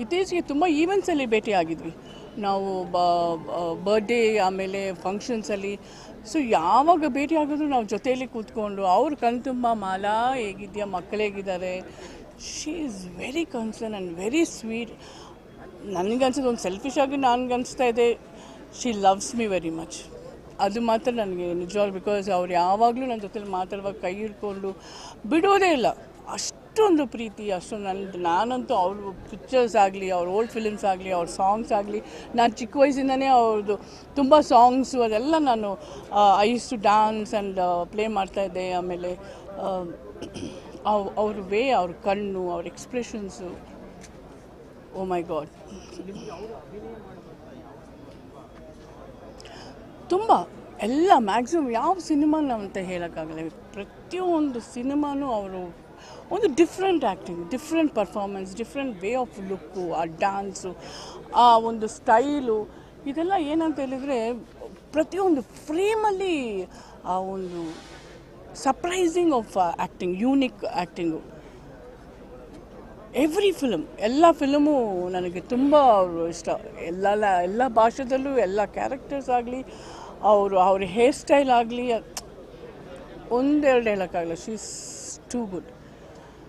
ಇತ್ತೀಚೆಗೆ ತುಂಬ ಈವೆಂಟ್ಸಲ್ಲಿ ಭೇಟಿಯಾಗಿದ್ವಿ ನಾವು. ಬರ್ಡೇ ಆಮೇಲೆ ಫಂಕ್ಷನ್ಸಲ್ಲಿ. ಸೊ ಯಾವಾಗ ಭೇಟಿ ಆಗಿದ್ರು ನಾವು ಜೊತೆಯಲ್ಲಿ ಕೂತ್ಕೊಂಡು ಅವ್ರ ಕಣ್ತುಂಬ ಮಾಲಾ ಹೇಗಿದೆಯಾ, ಮಕ್ಕಳು ಹೇಗಿದ್ದಾರೆ, she is very concern and very sweet. ನನಗನ್ಸೋದು ಒಂದು ಸೆಲ್ಫಿಶ್ ಆಗಿ ನನಗನ್ನಿಸ್ತಾ ಇದೆ, she loves me very much. ಅದು ಮಾತ್ರ ನನಗೆ ನಿಜವಾಗ್ಲೂ, ಬಿಕಾಸ್ ಅವ್ರು ಯಾವಾಗಲೂ ನನ್ನ ಜೊತೆಲಿ ಮಾತಾಡುವಾಗ ಕೈ ಹಿಡ್ಕೊಂಡು ಬಿಡೋದೇ ಇಲ್ಲ, ಅಷ್ಟೊಂದು ಪ್ರೀತಿ, ಅಷ್ಟೊಂದು. ನಾನಂತೂ ಅವ್ರ ಪಿಕ್ಚರ್ಸ್ ಆಗಲಿ, ಅವ್ರ ಓಲ್ಡ್ ಫಿಲಿಮ್ಸ್ ಆಗಲಿ, ಅವ್ರ ಸಾಂಗ್ಸ್ ಆಗಲಿ, ನಾನು ಚಿಕ್ಕ ವಯಸ್ಸಿಂದನೇ ಅವ್ರದ್ದು ತುಂಬ ಸಾಂಗ್ಸು ಅದೆಲ್ಲ ನಾನು I use to dance and play ಮಾಡ್ತಾಯಿದ್ದೆ. ಆಮೇಲೆ ಅವ್ರ ವೇ, ಅವ್ರ ಕಣ್ಣು, ಅವ್ರ ಎಕ್ಸ್ಪ್ರೆಷನ್ಸು, ಓ ಮೈ ಗಾಡ್, ತುಂಬ ಎಲ್ಲ ಮ್ಯಾಕ್ಸಿಮಮ್ ಯಾವ ಸಿನಿಮಾನ ಅಂತ ಹೇಳೋಕ್ಕಾಗಲ್ಲ. ಪ್ರತಿಯೊಂದು ಸಿನಿಮಾನೂ ಅವರು ಒಂದು different acting, different performance, different way of look, ಆ ಡ್ಯಾನ್ಸು, ಆ ಒಂದು ಸ್ಟೈಲು, ಇದೆಲ್ಲ ಏನಂತ ಹೇಳಿದರೆ ಪ್ರತಿಯೊಂದು ಫ್ರೇಮಲ್ಲಿ ಆ ಒಂದು surprising of acting, unique acting. Every film, ಎಲ್ಲ ಫಿಲಮು ನನಗೆ ತುಂಬ ಅವರು ಇಷ್ಟ. ಎಲ್ಲ ಭಾಷೆದಲ್ಲೂ ಎಲ್ಲ ಕ್ಯಾರೆಕ್ಟರ್ಸ್ ಆಗಲಿ, ಅವ್ರ ಹೇರ್ ಸ್ಟೈಲ್ ಆಗಲಿ, ಒಂದೆರಡು ಹೇಳೋಕ್ಕಾಗಲ್ಲ, ಶಿ ಈಸ್ ಟೂ ಗುಡ್.